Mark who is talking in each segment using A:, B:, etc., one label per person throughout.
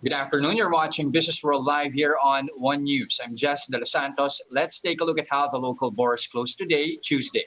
A: Good afternoon. You're watching Businessworld live here on One News. I'm Jes Delos Santos. Let's take a look at how the local bourse closed today, Tuesday.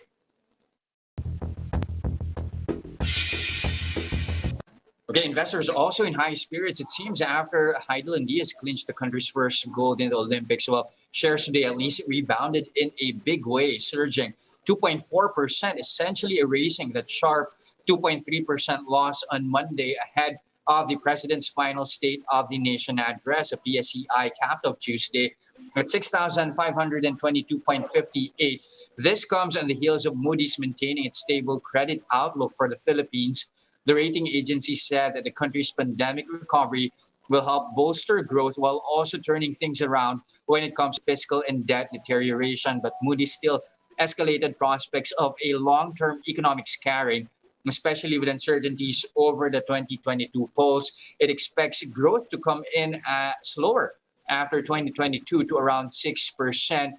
A: Okay, investors also in high spirits, it seems, after Hidilyn Diaz clinched the country's first gold in the Olympics. Well, shares today at least rebounded in a big way, surging 2.4%, essentially erasing that sharp 2.3% loss on Monday ahead of the president's final State of the Nation address, a PSEi capped of Tuesday at 6,522.58. This comes on the heels of Moody's maintaining its stable credit outlook for the Philippines. The rating agency said that the country's pandemic recovery will help bolster growth while also turning things around when it comes to fiscal and debt deterioration. But Moody's still escalated prospects of a long-term economic scarring, especially with uncertainties over the 2022 polls. It expects growth to come in slower after 2022 to around 6%.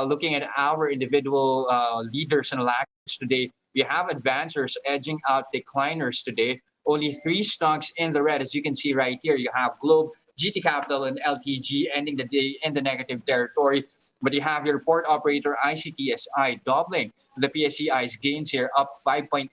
A: Looking at our individual leaders and electors today, we have advancers edging out decliners today. Only three stocks in the red, as you can see right here. You have Globe, GT Capital, and LTG ending the day in the negative territory. But you have your port operator ICTSI doubling the PSEi's gains here, up 5.8%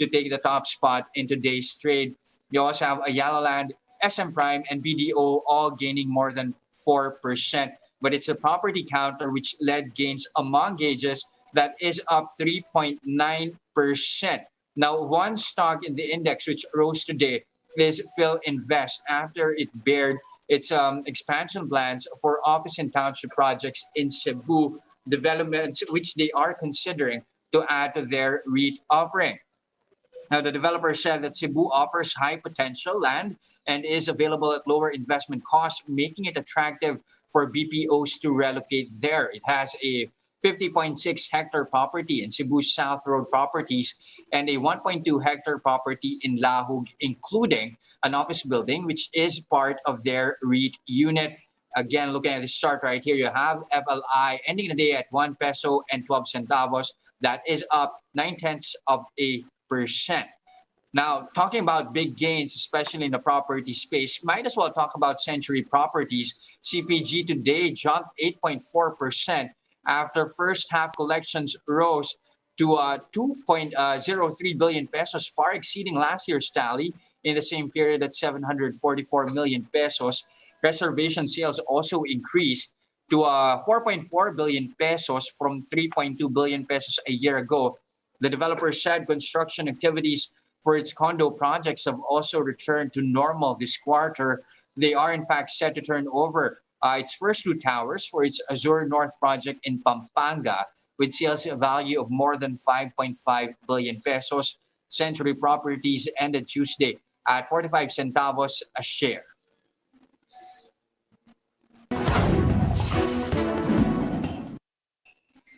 A: to take the top spot in today's trade. You also have Ayala Land, SM Prime, and BDO all gaining more than 4%. But it's the property counter which led gains among gauges that is up 3.9%. Now, one stock in the index which rose today is Phil Invest after it bared its expansion plans for office and township projects in Cebu, developments which they are considering to add to their REIT offering. Now, the developer said that Cebu offers high potential land and is available at lower investment costs, making it attractive for BPOs to relocate there. It has a 50.6 hectare property in Cebu South Road Properties and a 1.2 hectare property in Lahug, including an office building, which is part of their REIT unit. Again, looking at this chart right here, you have FLI ending the day at 1 peso and 12 centavos. That is up 0.9%. Now, talking about big gains, especially in the property space, might as well talk about Century Properties. CPG today jumped 8.4% after first half collections rose to 2.03 billion pesos, far exceeding last year's tally in the same period at 744 million pesos. Reservation sales also increased to 4.4 billion pesos from 3.2 billion pesos a year ago. The developer said construction activities for its condo projects have also returned to normal this quarter. They are in fact set to turn over its first two towers for its Azure North project in Pampanga with sales value of more than 5.5 billion pesos. Century Properties ended Tuesday at 45 centavos a share.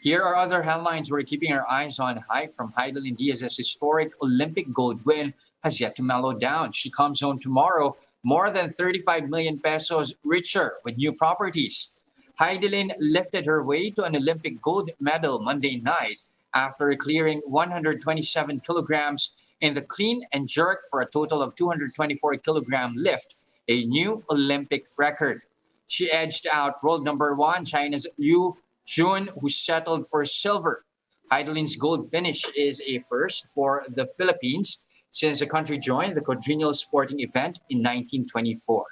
A: Here are other headlines we're keeping our eyes on. Hype from Hidilyn Diaz's historic Olympic gold win has yet to mellow down. She comes home tomorrow more than 35 million pesos richer with new properties. Hidilyn lifted her way to an Olympic gold medal Monday night after clearing 127 kilograms in the clean and jerk for a total of 224 kilogram lift, a new Olympic record. She edged out world number one China's Liu Jun, who settled for silver. Hidilyn's gold finish is a first for the Philippines since the country joined the quadrennial sporting event in 1924.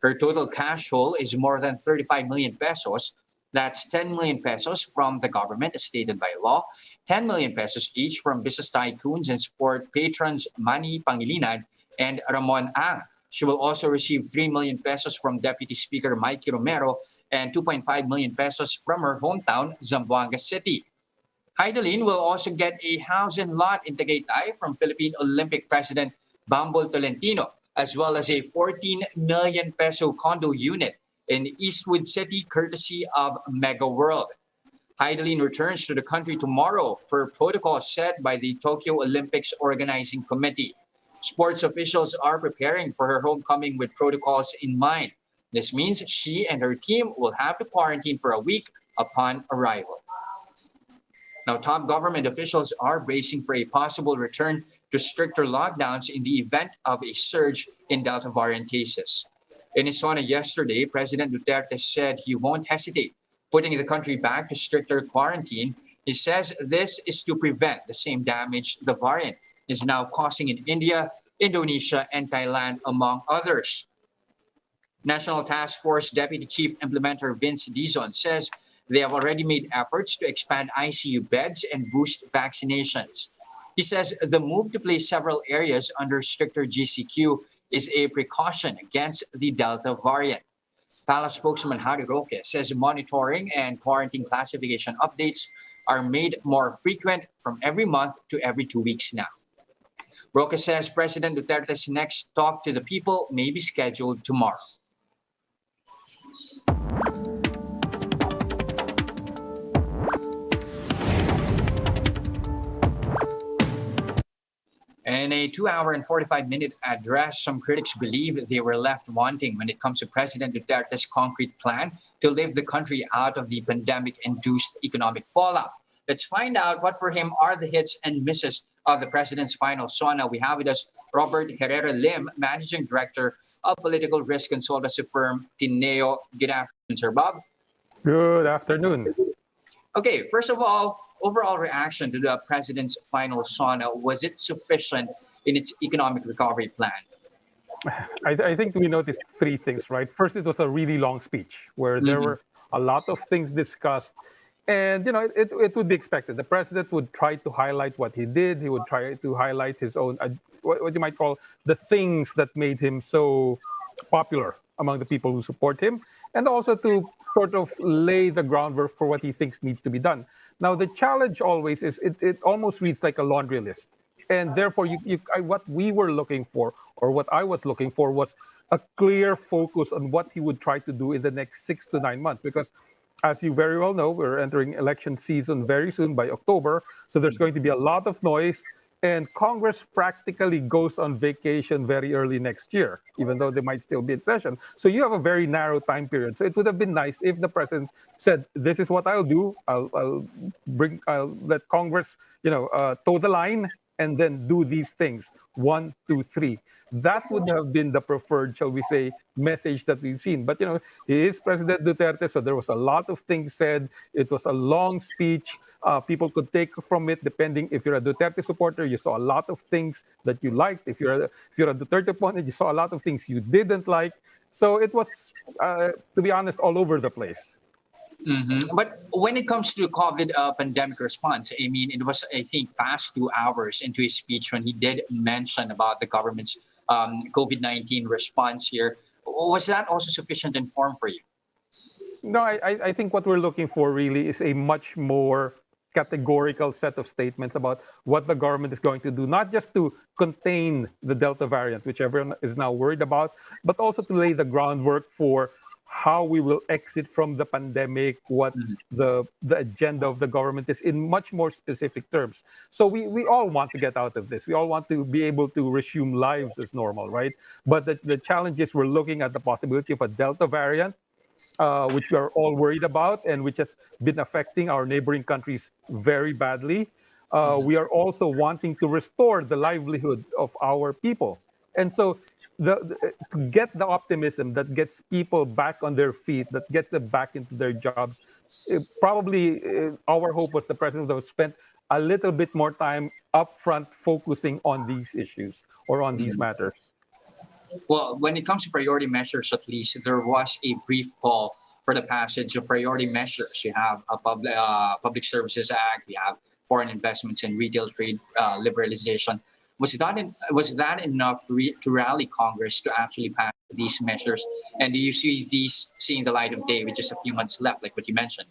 A: Her total cash haul is more than 35 million pesos. That's 10 million pesos from the government, as stated by law, 10 million pesos each from business tycoons and sport patrons Manny Pangilinan and Ramon Ang. She will also receive 3 million pesos from Deputy Speaker Mikey Romero and 2.5 million pesos from her hometown, Zamboanga City. Hidilyn will also get a house and lot in Tagaytay from Philippine Olympic President Bambol Tolentino, as well as a 14 million peso condo unit in Eastwood City, courtesy of Mega World. Hidilyn returns to the country tomorrow per protocol set by the Tokyo Olympics Organizing Committee. Sports officials are preparing for her homecoming with protocols in mind. This means she and her team will have to quarantine for a week upon arrival. Now, top government officials are bracing for a possible return to stricter lockdowns in the event of a surge in Delta variant cases. In his SONA yesterday, President Duterte said he won't hesitate putting the country back to stricter quarantine. He says this is to prevent the same damage the variant is now causing in India, Indonesia, and Thailand, among others. National Task Force Deputy Chief Implementer Vince Dizon says they have already made efforts to expand ICU beds and boost vaccinations. He says the move to place several areas under stricter GCQ is a precaution against the Delta variant. Palace spokesman Harry Roque says monitoring and quarantine classification updates are made more frequent from every month to every 2 weeks now. Roque says President Duterte's next talk to the people may be scheduled tomorrow. In a 2-hour and 45-minute address, some critics believe they were left wanting when it comes to President Duterte's concrete plan to lift the country out of the pandemic-induced economic fallout. Let's find out what for him are the hits and misses of the president's final SONA. We have with us Robert Herrera-Lim, Managing Director of political risk consultancy firm Teneo. Good afternoon, Sir Bob.
B: Good afternoon.
A: Okay, first of all, overall reaction to the president's final SONA, was it sufficient in its economic recovery plan?
B: I think we noticed three things, right? First, it was a really long speech where there were a lot of things discussed. And, it would be expected. The president would try to highlight what he did. He would try to highlight his own, what you might call the things that made him so popular among the people who support him. And also to sort of lay the groundwork for what he thinks needs to be done. Now, the challenge always is it almost reads like a laundry list. And therefore, what we were looking for, or what I was looking for, was a clear focus on what he would try to do in the next 6 to 9 months. Because as you very well know, we're entering election season very soon by October. So there's going to be a lot of noise. And Congress practically goes on vacation very early next year, even though they might still be in session. So you have a very narrow time period. So it would have been nice if the president said, "This is what I'll do. I'll let Congress, toe the line and then do these things. 1, 2, 3." That would have been the preferred, shall we say, message that we've seen. But, he is President Duterte, so there was a lot of things said. It was a long speech. People could take from it, depending if you're a Duterte supporter, you saw a lot of things that you liked. If you're a Duterte opponent, you saw a lot of things you didn't like. So it was, to be honest, all over the place.
A: But when it comes to COVID pandemic response, I mean, it was, I think, past 2 hours into his speech when he did mention about the government's COVID-19 response here. Was that also sufficient in form for you?
B: No, I think what we're looking for really is a much more categorical set of statements about what the government is going to do, not just to contain the Delta variant, which everyone is now worried about, but also to lay the groundwork for how we will exit from the pandemic, what the agenda of the government is in much more specific terms. So we all want to get out of this. We all want to be able to resume lives as normal, right? But the challenge is we're looking at the possibility of a Delta variant, which we are all worried about and which has been affecting our neighboring countries very badly. We are also wanting to restore the livelihood of our people. And so to get the optimism that gets people back on their feet, that gets them back into their jobs, probably our hope was the president would have spent a little bit more time upfront focusing on these issues or on these matters.
A: Well, when it comes to priority measures, at least, there was a brief call for the passage of priority measures. You have a Public Services Act, we have foreign investments and retail trade liberalization. Was that enough to rally Congress to actually pass these measures? And do you see these seeing the light of day with just a few months left, like what you mentioned?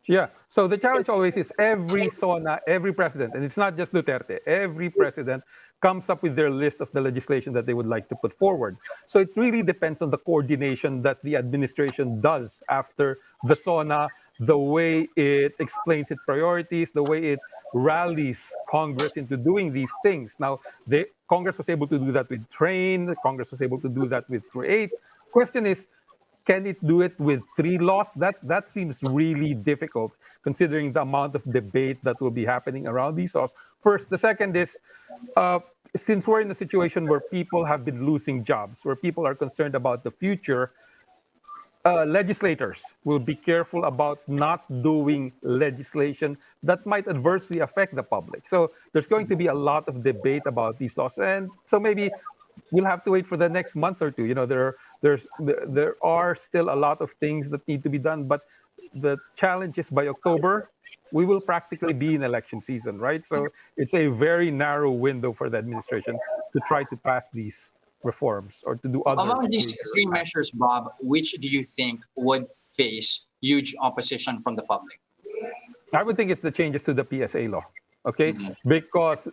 B: Yeah. So the challenge always is every SONA, every president, and it's not just Duterte, every president comes up with their list of the legislation that they would like to put forward. So it really depends on the coordination that the administration does after the SONA, the way it explains its priorities, the way it rallies Congress into doing these things. Now, Congress was able to do that with Train. Congress was able to do that with Create. Question is, Can it do it with 3 laws? That seems really difficult considering the amount of debate that will be happening around these laws. First, the second is, since we're in a situation where people have been losing jobs, where people are concerned about the future, legislators will be careful about not doing legislation that might adversely affect the public. So there's going to be a lot of debate about these laws, and so maybe we'll have to wait for the next month or two. There are still a lot of things that need to be done, but the challenge is by October we will practically be in election season, right? So it's a very narrow window for the administration to try to pass these reforms or to do other
A: Among these
B: major
A: three
B: tasks.
A: measures, Bob, which do you think would face huge opposition from the public?
B: I would think it's the changes to the PSA law, okay?
A: Mhm.
B: Because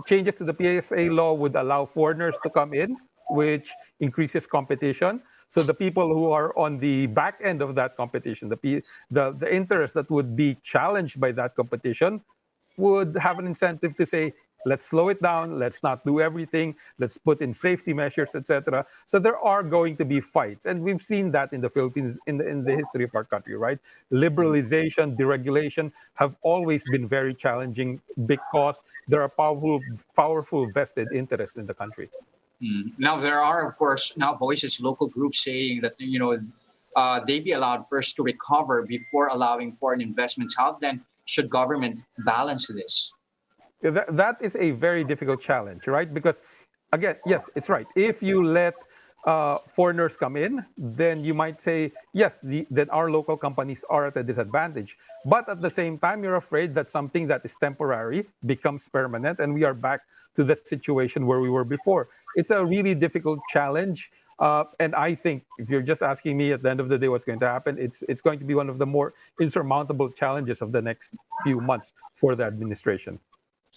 B: changes to the PSA law would allow foreigners to come in, which increases competition. So the people who are on the back end of that competition, the interest that would be challenged by that competition, would have an incentive to say, let's slow it down, let's not do everything, let's put in safety measures, etc. So there are going to be fights, and we've seen that in the Philippines in the history of our country, right? Liberalization, deregulation have always been very challenging because there are powerful vested interests in the country.
A: Now there are, of course, now voices, local groups saying that they be allowed first to recover before allowing foreign investments. How then should government balance this?
B: That is a very difficult challenge, right? Because, again, yes, it's right. If you let foreigners come in, then you might say, yes, then our local companies are at a disadvantage. But at the same time, you're afraid that something that is temporary becomes permanent, and we are back to the situation where we were before. It's a really difficult challenge. And I think if you're just asking me at the end of the day what's going to happen, it's going to be one of the more insurmountable challenges of the next few months for the administration.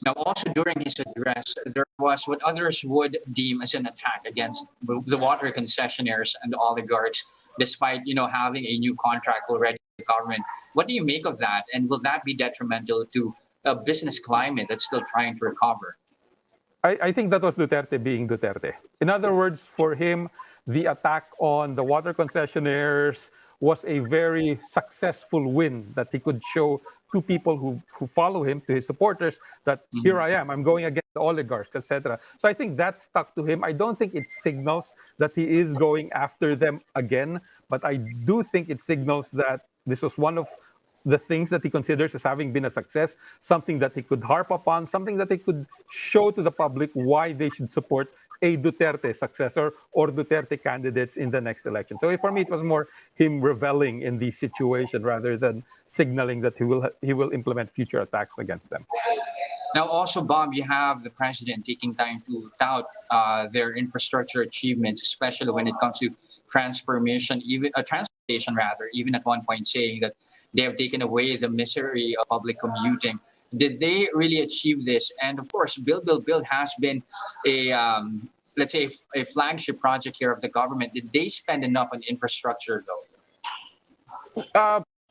A: Now, also during his address, there was what others would deem as an attack against the water concessionaires and oligarchs, despite having a new contract already with the government. What do you make of that, and will that be detrimental to a business climate that's still trying to recover?
B: I think that was Duterte being Duterte. In other words, for him, the attack on the water concessionaires was a very successful win that he could show to people who follow him, to his supporters, that here I am, I'm going against the oligarchs, etc. So I think that stuck to him. I don't think it signals that he is going after them again, but I do think it signals that this was one of the things that he considers as having been a success, something that he could harp upon, something that he could show to the public why they should support a Duterte successor or Duterte candidates in the next election. So for me, it was more him reveling in the situation rather than signaling that he will implement future attacks against them.
A: Now, also, Bob, you have the president taking time to tout their infrastructure achievements, especially when it comes to transportation rather, even at one point saying that they have taken away the misery of public commuting. Did they really achieve this? And of course, Build has been a let's say a flagship project here of the government. Did they spend enough on infrastructure though?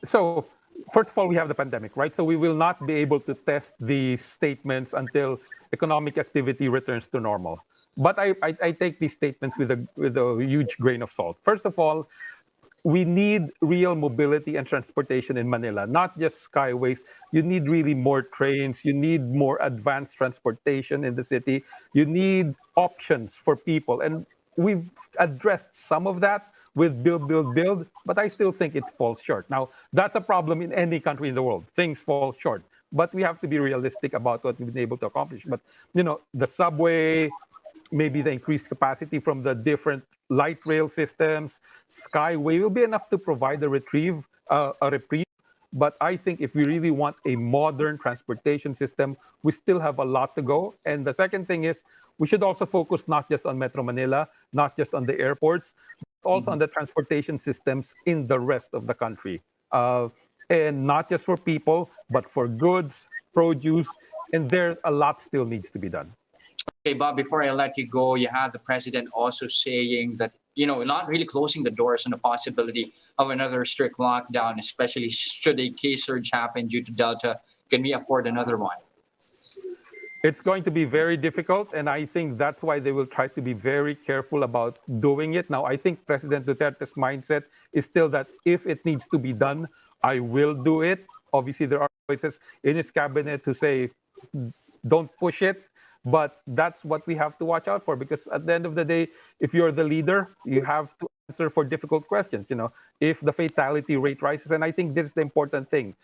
B: So first of all, we have the pandemic, right? So we will not be able to test these statements until economic activity returns to normal. But I take these statements with a huge grain of salt. First of all, we need real mobility and transportation in Manila, not just skyways. You need really more trains. You need more advanced transportation in the city. You need options for people. And we've addressed some of that with build, but I still think it falls short. Now, that's a problem in any country in the world. Things fall short. But we have to be realistic about what we've been able to accomplish. But, the subway, maybe the increased capacity from the different light rail systems, skyway will be enough to provide a reprieve. But I think if we really want a modern transportation system, we still have a lot to go. And the second thing is we should also focus not just on Metro Manila, not just on the airports, but also on the transportation systems in the rest of the country. And not just for people, but for goods, produce, and there a lot still needs to be done.
A: Okay, Bob, before I let you go, you have the president also saying that, not really closing the doors on the possibility of another strict lockdown, especially should a case surge happen due to Delta. Can we afford another one?
B: It's going to be very difficult, and I think that's why they will try to be very careful about doing it. Now, I think President Duterte's mindset is still that if it needs to be done, I will do it. Obviously, there are voices in his cabinet who say, don't push it. But that's what we have to watch out for, because at the end of the day, if you're the leader, you have to answer for difficult questions. If the fatality rate rises, and I think this is the important thing,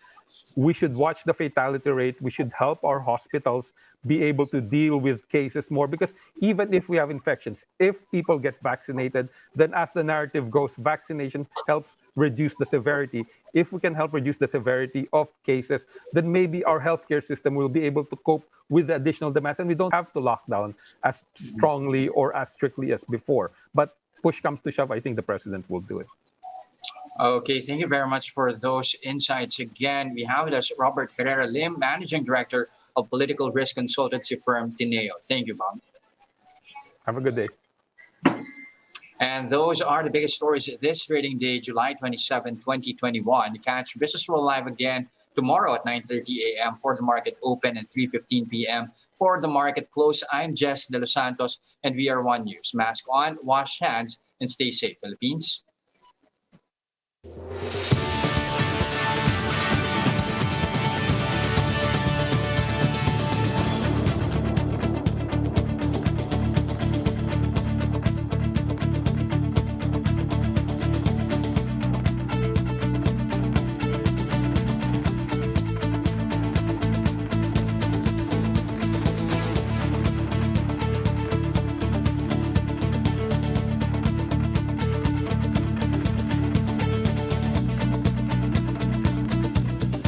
B: we should watch the fatality rate. We should help our hospitals be able to deal with cases more, because even if we have infections, if people get vaccinated, then as the narrative goes, vaccination helps reduce the severity. If we can help reduce the severity of cases, then maybe our healthcare system will be able to cope with the additional demands, and we don't have to lock down as strongly or as strictly as before. But push comes to shove, I think the president will do it.
A: Okay, thank you very much for those insights. Again, we have with us Robert Herrera-Lim, Managing Director of political risk consultancy firm Teneo. Thank you, Bob.
B: Have a good day.
A: And those are the biggest stories this trading day, July 27, 2021. Catch Businessworld live again tomorrow at 9:30 a.m. for the market open and 3:15 p.m. for the market close. I'm Jes Delos Santos, and we are One News. Mask on, wash hands, and stay safe, Philippines.